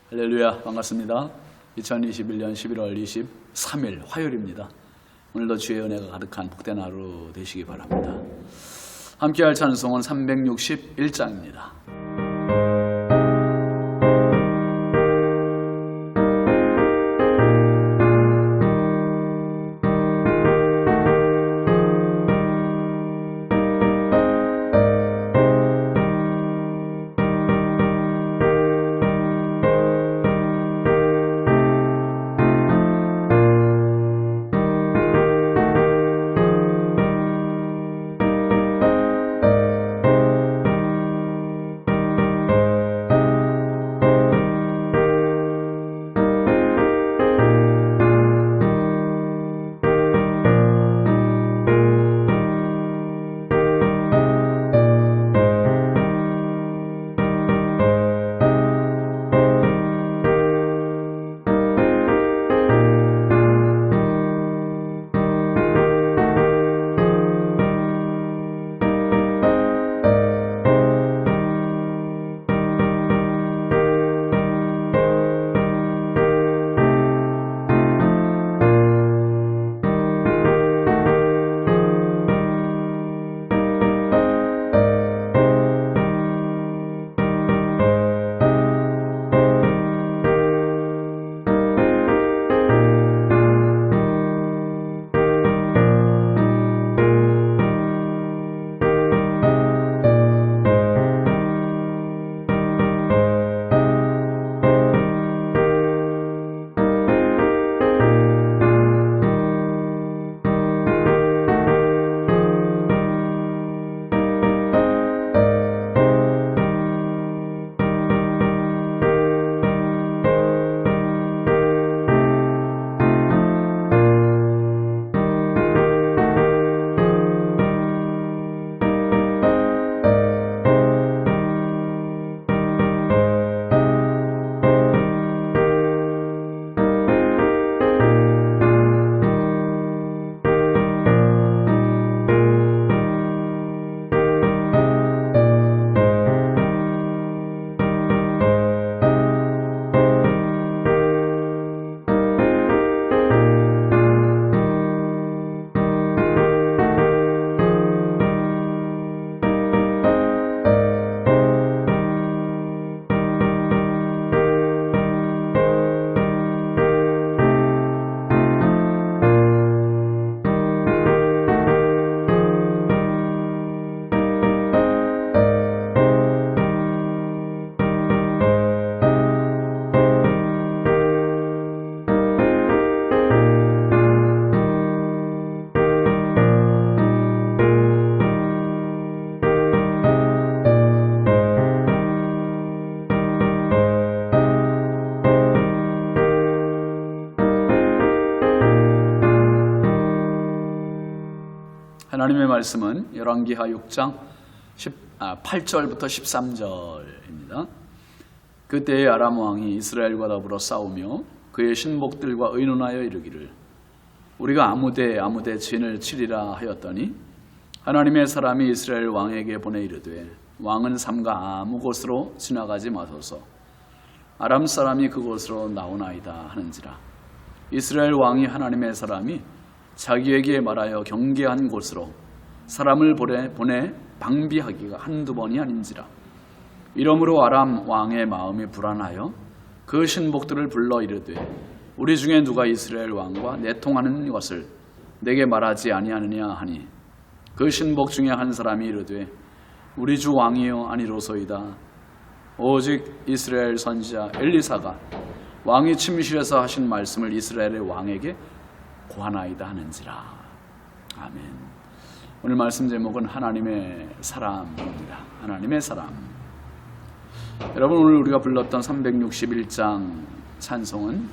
할렐루야, 반갑습니다. 2021년 11월 23일 화요일입니다. 오늘도 주의 은혜가 가득한 복된 하루 되시기 바랍니다. 함께할 찬송은 361장입니다. 하나님의 말씀은 열왕기하 6장 8절부터 13절입니다. 그때의 아람 왕이 이스라엘과 더불어 싸우며 그의 신복들과 의논하여 이르기를 우리가 아무데 진을 치리라 하였더니 하나님의 사람이 이스라엘 왕에게 보내 이르되 왕은 삼가 아무 곳으로 지나가지 마소서 아람 사람이 그곳으로 나오나이다 하는지라. 이스라엘 왕이 하나님의 사람이 자기에게 말하여 경계한 곳으로 사람을 보내 방비하기가 한두 번이 아닌지라. 이러므로 아람 왕의 마음이 불안하여 그 신복들을 불러 이르되 우리 중에 누가 이스라엘 왕과 내통하는 것을 내게 말하지 아니하느냐 하니 그 신복 중에 한 사람이 이르되 우리 주 왕이여 아니로소이다. 오직 이스라엘 선지자 엘리사가 왕이 침실에서 하신 말씀을 이스라엘의 왕에게 고하나이다 하는지라. 아멘. 오늘 말씀 제목은 하나님의 사람입니다. 하나님의 사람. 여러분, 오늘 우리가 불렀던 361장 찬송은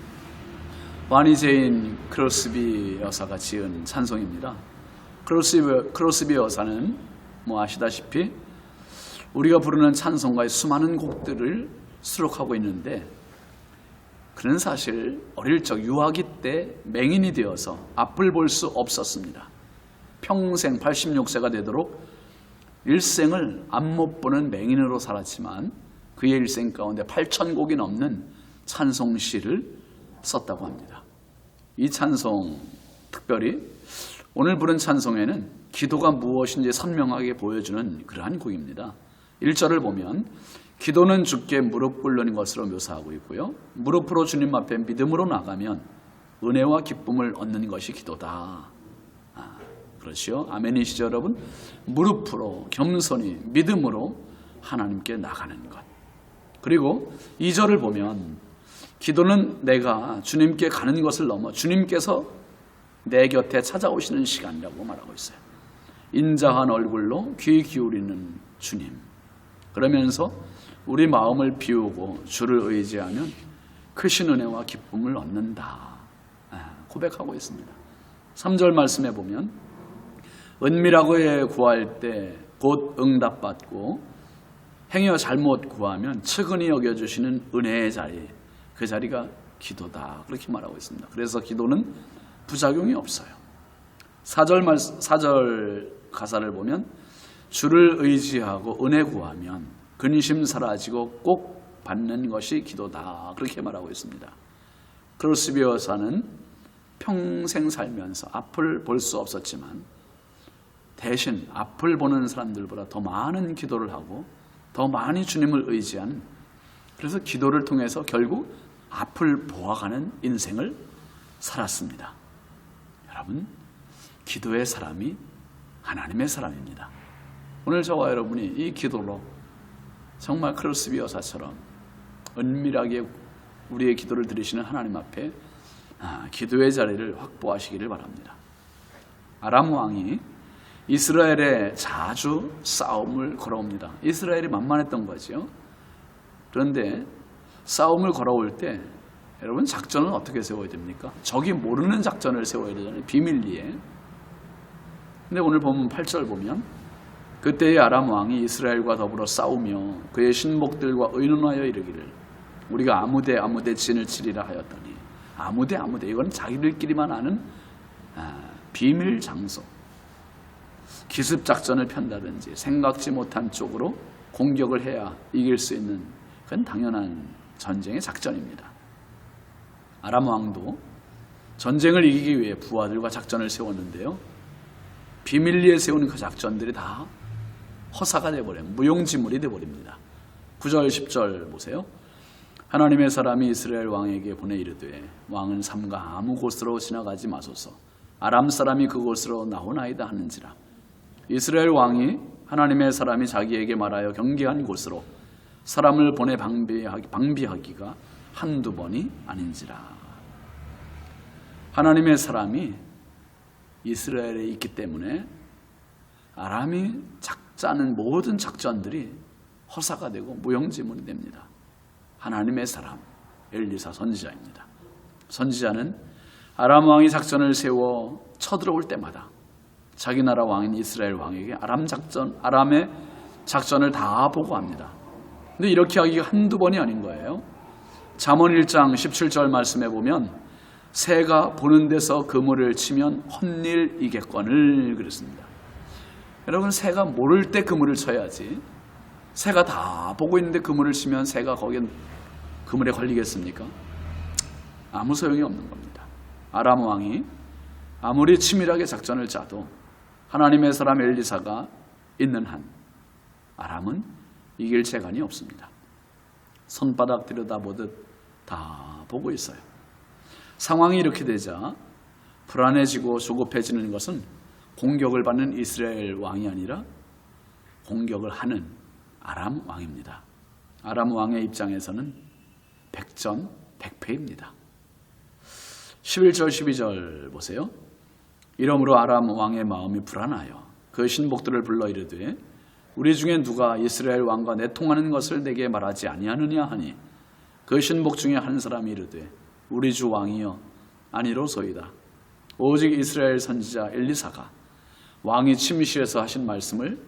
바니제인 크로스비 여사가 지은 찬송입니다. 크로스비 여사는 아시다시피 우리가 부르는 찬송가의 수많은 곡들을 수록하고 있는데 그는 사실 어릴 적 유아기 때 맹인이 되어서 앞을 볼 수 없었습니다. 평생 86세가 되도록 일생을 앞 못 보는 맹인으로 살았지만 그의 일생 가운데 8,000곡이 넘는 찬송시를 썼다고 합니다. 이 찬송, 특별히 오늘 부른 찬송에는 기도가 무엇인지 선명하게 보여주는 그러한 곡입니다. 1절을 보면 기도는 주께 무릎 꿇는 것으로 묘사하고 있고요. 무릎으로 주님 앞에 믿음으로 나가면 은혜와 기쁨을 얻는 것이 기도다. 그렇죠? 아멘이시죠, 여러분? 무릎으로 겸손히 믿음으로 하나님께 나가는 것. 그리고 2절을 보면 기도는 내가 주님께 가는 것을 넘어 주님께서 내 곁에 찾아오시는 시간이라고 말하고 있어요. 인자한 얼굴로 귀 기울이는 주님. 그러면서 우리 마음을 비우고 주를 의지하면 크신 은혜와 기쁨을 얻는다. 고백하고 있습니다. 3절 말씀해 보면 은밀하게 구할 때 곧 응답받고 행여 잘못 구하면 측은히 여겨주시는 은혜의 자리, 그 자리가 기도다. 그렇게 말하고 있습니다. 그래서 기도는 부작용이 없어요. 4절 가사를 보면 주를 의지하고 은혜 구하면 근심 사라지고 꼭 받는 것이 기도다. 그렇게 말하고 있습니다. 크로스비 여사는 평생 살면서 앞을 볼 수 없었지만 대신 앞을 보는 사람들보다 더 많은 기도를 하고 더 많이 주님을 의지하는, 그래서 기도를 통해서 결국 앞을 보아가는 인생을 살았습니다. 여러분, 기도의 사람이 하나님의 사람입니다. 오늘 저와 여러분이 이 기도로 정말 크로스비 여사처럼 은밀하게 우리의 기도를 들으시는 하나님 앞에 기도의 자리를 확보하시기를 바랍니다. 아람 왕이 이스라엘에 자주 싸움을 걸어옵니다. 이스라엘이 만만했던 거죠. 그런데 싸움을 걸어올 때 여러분, 작전은 어떻게 세워야 됩니까? 적이 모르는 작전을 세워야 되잖아요. 비밀리에. 근데 오늘 보면 8절 보면 그때의 아람 왕이 이스라엘과 더불어 싸우며 그의 신복들과 의논하여 이르기를 우리가 아무데 진을 치리라 하였더니, 아무데 이건 자기들끼리만 아는 비밀 장소, 기습 작전을 편다든지 생각지 못한 쪽으로 공격을 해야 이길 수 있는, 그건 당연한 전쟁의 작전입니다. 아람 왕도 전쟁을 이기기 위해 부하들과 작전을 세웠는데요, 비밀리에 세우는 그 작전들이 다 허사가 되어버려요. 무용지물이 되어버립니다. 9절 10절 보세요. 하나님의 사람이 이스라엘 왕에게 보내 이르되 왕은 삼가 아무 곳으로 지나가지 마소서. 아람 사람이 그곳으로 나오나이다 하는지라. 이스라엘 왕이 하나님의 사람이 자기에게 말하여 경계한 곳으로 사람을 보내 방비하기가 한두 번이 아닌지라. 하나님의 사람이 이스라엘에 있기 때문에 아람이 짜는 모든 작전들이 허사가 되고 무용지물이 됩니다. 하나님의 사람 엘리사 선지자입니다. 선지자는 아람 왕이 작전을 세워 쳐들어올 때마다 자기 나라 왕인 이스라엘 왕에게 아람의 작전을 다 보고합니다. 근데 이렇게 하기가 한두 번이 아닌 거예요. 잠언 1장 17절 말씀에 보면 새가 보는 데서 그물을 치면 헛일이겠거늘 그랬습니다. 여러분, 새가 모를 때 그물을 쳐야지, 새가 다 보고 있는데 그물을 치면 새가 거기에 그물에 걸리겠습니까? 아무 소용이 없는 겁니다. 아람 왕이 아무리 치밀하게 작전을 짜도 하나님의 사람 엘리사가 있는 한 아람은 이길 재간이 없습니다. 손바닥 들여다보듯 다 보고 있어요. 상황이 이렇게 되자 불안해지고 조급해지는 것은 공격을 받는 이스라엘 왕이 아니라 공격을 하는 아람 왕입니다. 아람 왕의 입장에서는 백전백패입니다. 11절 12절 보세요. 이러므로 아람 왕의 마음이 불안하여 그 신복들을 불러 이르되 우리 중에 누가 이스라엘 왕과 내통하는 것을 내게 말하지 아니하느냐 하니 그 신복 중에 한 사람이 이르되 우리 주 왕이여 아니로소이다. 오직 이스라엘 선지자 엘리사가 왕이 침실에서 하신 말씀을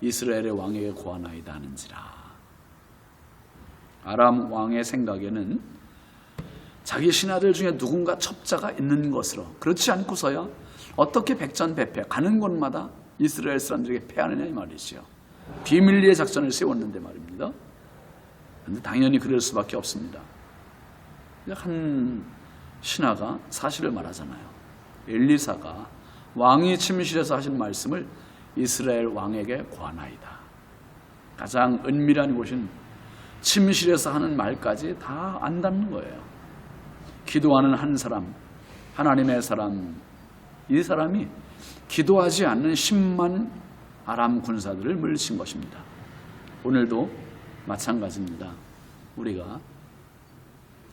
이스라엘의 왕에게 고하나이다 하는지라. 아람 왕의 생각에는 자기 신하들 중에 누군가 첩자가 있는 것으로, 그렇지 않고서야 어떻게 백전백패 가는 곳마다 이스라엘 사람들에게 패하느냐 이 말이죠. 비밀리에 작전을 세웠는데 말입니다. 그런데 당연히 그럴 수밖에 없습니다. 한 신하가 사실을 말하잖아요. 엘리사가 왕이 침실에서 하신 말씀을 이스라엘 왕에게 고하나이다. 가장 은밀한 곳인 침실에서 하는 말까지 다 안다는 거예요. 기도하는 한 사람, 하나님의 사람, 이 사람이 기도하지 않는 10만 아람 군사들을 물리친 것입니다. 오늘도 마찬가지입니다. 우리가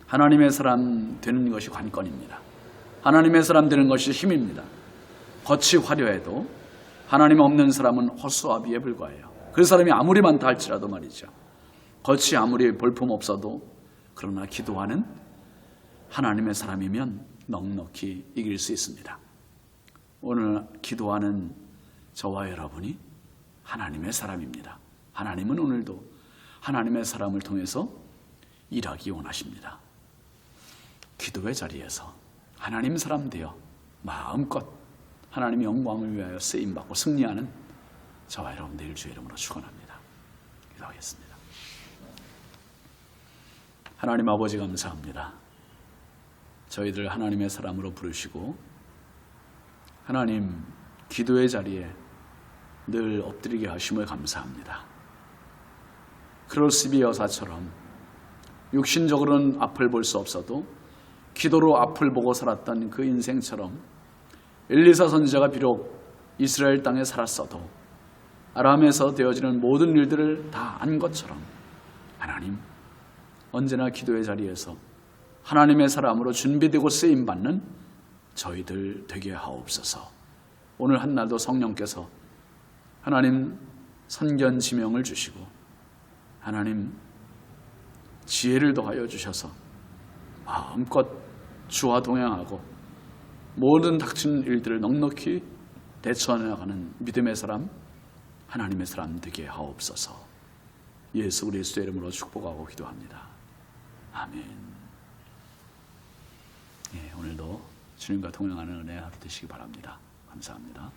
하나님의 사람 되는 것이 관건입니다. 하나님의 사람 되는 것이 힘입니다. 겉이 화려해도 하나님 없는 사람은 헛수아비에 불과해요. 그 사람이 아무리 많다 할지라도 말이죠. 겉이 아무리 볼품없어도 그러나 기도하는 하나님의 사람이면 넉넉히 이길 수 있습니다. 오늘 기도하는 저와 여러분이 하나님의 사람입니다. 하나님은 오늘도 하나님의 사람을 통해서 일하기 원하십니다. 기도의 자리에서 하나님 사람 되어 마음껏 하나님의 영광을 위하여 쓰임받고 승리하는 저와 여러분 늘 주의 이름으로 축원합니다. 기도하겠습니다. 하나님 아버지 감사합니다. 저희들 하나님의 사람으로 부르시고 하나님 기도의 자리에 늘 엎드리게 하심을 감사합니다. 크로스비 여사처럼 육신적으로는 앞을 볼 수 없어도 기도로 앞을 보고 살았던 그 인생처럼 엘리사 선지자가 비록 이스라엘 땅에 살았어도 아람에서 되어지는 모든 일들을 다 안 것처럼 하나님 언제나 기도의 자리에서 하나님의 사람으로 준비되고 쓰임받는 저희들 되게 하옵소서. 오늘 한날도 성령께서 하나님 선견 지명을 주시고 하나님 지혜를 더하여 주셔서 마음껏 주와 동행하고 모든 닥치는 일들을 넉넉히 대처해 나가는 믿음의 사람, 하나님의 사람 되게 하옵소서. 예수 그리스도의 이름으로 축복하고 기도합니다. 아멘. 오늘도 주님과 동행하는 은혜 하루 되시기 바랍니다. 감사합니다.